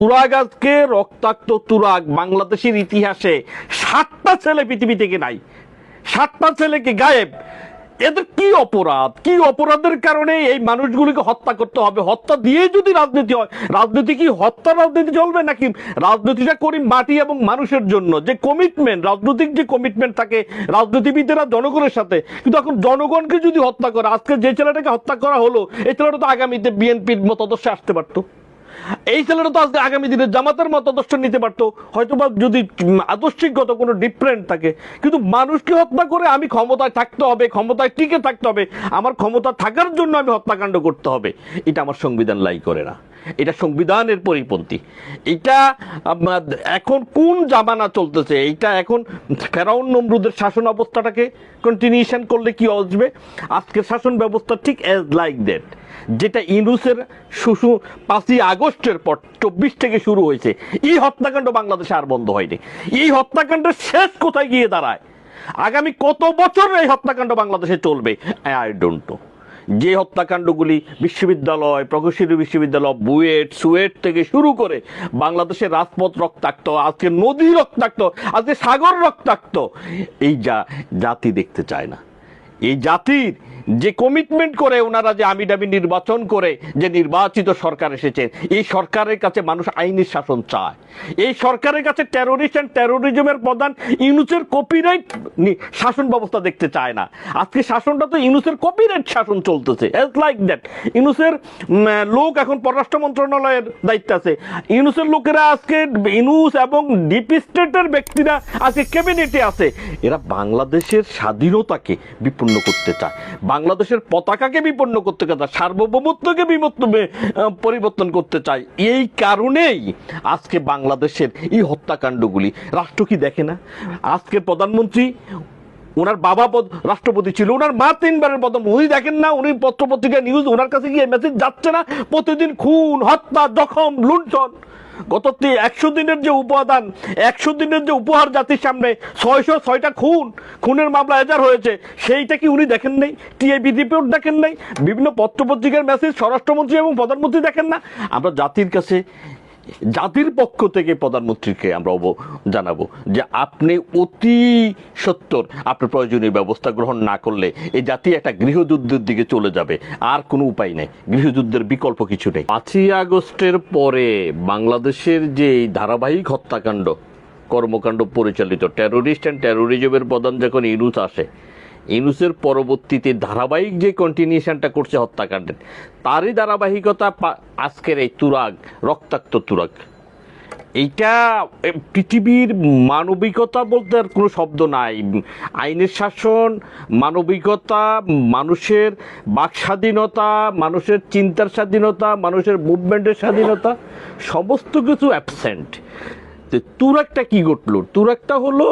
তুরাগ আজকে রক্তাক্ত তুরাগ বাংলাদেশের ইতিহাসে 7টা ছেলে পৃথিবী থেকে নাই। 7টা ছেলেকে গায়েব। এদের কি অপরাধ, কি অপরাধের কারণে এই মানুষগুলিকে হত্যা করতে হবে? হত্যা দিয়ে যদি রাজনীতি হয়, রাজনীতি কি হত্যা রাজনীতি চলবে নাকি রাজনীতিটা করি মাটি এবং মানুষের জন্য? যে কমিটমেন্ট, রাজনৈতিক যে কমিটমেন্ট থাকে রাজনীতিবিদেরা জনগণের সাথে, কিন্তু এখন জনগণকে যদি হত্যা করে, আজকে যে ছেলেটাকে হত্যা করা হলো এই ছেলেটা তো আগামীতে বিএনপির মতাদর্শে আসতে পারতো, এই ছেলেটা তো আজকে আগামী দিনে জামাতের মতাদর্শ নিতে পারতো, হয়তো বা যদি আদর্শিকগত কোনো ডিফারেন্ট থাকে। কিন্তু মানুষকে হত্যা করে আমি ক্ষমতায় থাকতে হবে, ক্ষমতায় টিকে থাকতে হবে, আমার ক্ষমতা থাকার জন্য আমি হত্যাকাণ্ড করতে হবে, এটা আমার সংবিধান লাই করে না। এটা সংবিধানের পরিপন্থী। এটা এখন কোন জামানা চলতেছে? এইটা এখন ফেরাউন নমরুদের শাসন অবস্থাটাকে কন্টিনিউশন করলে কি আসবে? আজকের শাসন ব্যবস্থা ঠিক অ্যাজ লাইক দ্যাট, যেটা ইউনূসের 5ই আগস্টের পর 24 থেকে শুরু হয়েছে। এই হত্যাকাণ্ড বাংলাদেশে আর বন্ধ হয়নি। এই হত্যাকাণ্ডের শেষ কোথায় গিয়ে দাঁড়ায়? আগামী কত বছর এই হত্যাকাণ্ড বাংলাদেশে চলবে আই ডোন্ট নো। যে হত্যাকাণ্ডগুলি বিশ্ববিদ্যালয়, প্রকৌশলী বিশ্ববিদ্যালয়, বুয়েট, সুয়েট থেকে শুরু করে বাংলাদেশের রাজপথ রক্তাক্ত, আজকে নদী রক্তাক্ত, আজকে সাগর রক্তাক্ত, এই জাতি দেখতে চায় না। এই জাতির যে কমিটমেন্ট করে ওনারা, যে আমি দাবি নির্বাচন করে যে নির্বাচিত সরকার এসেছে, এই সরকারের কাছে মানুষ আইনের শাসন চায়। এই সরকারের কাছে টেরোরিস্ট অ্যান্ড টেরোরিজমের প্রধান ইউনূসের কপিরাইট শাসন ব্যবস্থা দেখতে চায় না। আজকে শাসনটা তো ইউনূসের কপিরাইট শাসন চলতেছে, অ্যাজ লাইক দ্যাট। ইউনূসের লোক এখন পররাষ্ট্র মন্ত্রণালয়ের দায়িত্বে আছে। ইউনূসের লোকেরা আজকে, ইউনূস এবং ডিপ স্টেটের ব্যক্তিরা আজকে ক্যাবিনেটে আছে। এরা বাংলাদেশের স্বাধীনতাকে বিপন্ন করতে চায়, বাংলাদেশের পতাকাকে বিপন্ন করতে চায়, সার্বভৌমত্বকে পরিবর্তন করতে চায়। এই কারণেই আজকে বাংলাদেশের এই হত্যাকাণ্ডগুলি রাষ্ট্র কি দেখে না? আজকের প্রধানমন্ত্রী, ওনার বাবা রাষ্ট্রপতি ছিল, ওনার মা 3বারের প্রধানমন্ত্রী, উনি দেখেন না? উনি পত্রপত্রিকা নিউজ, ওনার কাছে গিয়ে মেসেজ যাচ্ছে না? প্রতিদিন খুন, হত্যা, জখম, লুণ্ঠন। গত 100 দিনের যে উপাদান, 100 দিনের যে উপহার জাতির সামনে, 606টা খুনের মামলা এজার হয়েছে, সেইটা কি উনি দেখেন নাই? টিআইবি রিপোর্ট দেখেন নাই? বিভিন্ন পত্রপত্রিকার মেসেজ স্বরাষ্ট্রমন্ত্রী এবং প্রধানমন্ত্রী দেখেন না? আমরা জাতির কাছে, জাতির পক্ষ থেকে প্রধানমন্ত্রীকে আমরা জানাবো যে আপনি অতি সত্বর আপনার প্রয়োজনীয় ব্যবস্থা গ্রহণ না করলে এই জাতি একটা গৃহযুদ্ধের দিকে চলে যাবে। আর কোনো উপায় নেই, গৃহযুদ্ধের বিকল্প কিছু নেই। 5ই আগস্টের পরে বাংলাদেশের যে ধারাবাহিক হত্যাকাণ্ড কর্মকাণ্ড পরিচালিত, টেরোরিস্ট অ্যান্ড টেরোরিজমের প্রধান যখন ইউনূস আসে, ইউনূসের পরবর্তীতে ধারাবাহিক যে কন্টিনিউশনটা করছে হত্যাকাণ্ডের, তারই ধারাবাহিকতা আজকের এই তুরাগ, রক্তাক্ত তুরাগ। এইটা পৃথিবীর মানবিকতা বলতে আর কোনো শব্দ নাই। আইনের শাসন, মানবিকতা, মানুষের বাক স্বাধীনতা, মানুষের চিন্তার স্বাধীনতা, মানুষের মুভমেন্টের স্বাধীনতা, সমস্ত কিছু অ্যাবসেন্ট। তুরাগটা কি ঘটল? তুরাগটা হলো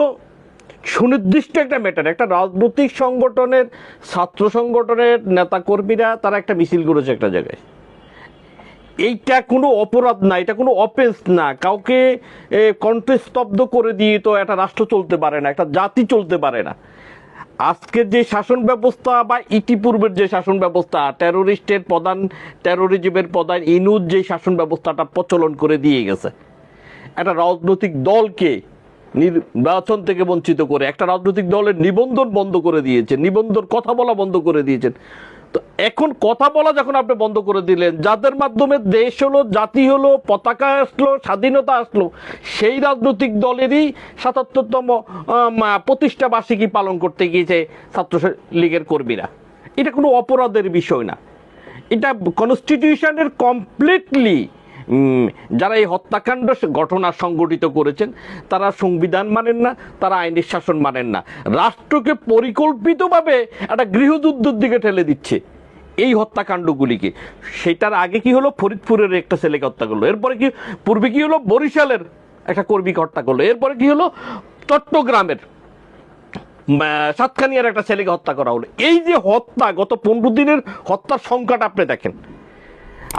সুনির্দিষ্ট একটা ম্যাটার। একটা রাজনৈতিক সংগঠনের, ছাত্র সংগঠনের নেতাকর্মীরা তারা একটা মিছিল করেছে একটা জায়গায়। এইটা কোনো অপরাধ না, এটা কোনো অফেন্স না। কাউকে কণ্ঠস্তব্ধ করে দিয়ে তো একটা রাষ্ট্র চলতে পারে না, একটা জাতি চলতে পারে না। আজকের যে শাসন ব্যবস্থা বা ইতিপূর্বের যে শাসন ব্যবস্থা, টেরোরিস্টের প্রধান, টেরোরিজমের প্রধান ইউনূস যে শাসন ব্যবস্থাটা প্রচলন করে দিয়ে গেছে, একটা রাজনৈতিক দলকে নির্বাচন থেকে বঞ্চিত করে একটা রাজনৈতিক দলের নিবন্ধন বন্ধ করে দিয়েছেন, নিবন্ধন কথা বলা বন্ধ করে দিয়েছেন। তো এখন কথা বলা যখন আপনি বন্ধ করে দিলেন, যাদের মাধ্যমে দেশ হলো, জাতি হলো, পতাকা আসলো, স্বাধীনতা আসলো, সেই রাজনৈতিক দলেরই 77তম প্রতিষ্ঠা বার্ষিকী পালন করতে গিয়েছে ছাত্রলীগের কর্মীরা। এটা কোনো অপরাধের বিষয় না। এটা কনস্টিটিউশনের কমপ্লিটলি, যারা এই হত্যাকাণ্ড ঘটনা সংগঠিত করেছেন তারা সংবিধান মানেন না, তারা আইনের শাসন মানেন না, রাষ্ট্রকে পরিকল্পিতভাবে একটা গৃহযুদ্ধের দিকে ঠেলে দিচ্ছে এই হত্যাকাণ্ডগুলিকে। সেটার আগে কি হলো? ফরিদপুরের একটা ছেলেকে হত্যা করলো, এরপরে কি পূর্বে কি হলো? বরিশালের একটা কর্মীকে হত্যা করলো, এরপরে কি হলো? চট্টগ্রামের সাতখানিয়ার একটা ছেলেকে হত্যা করা হলো। এই যে হত্যা, গত 15 দিনের হত্যার সংখ্যাটা আপনি দেখেন,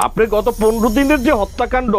আপনি গত 15 দিনের যে হত্যাকাণ্ড,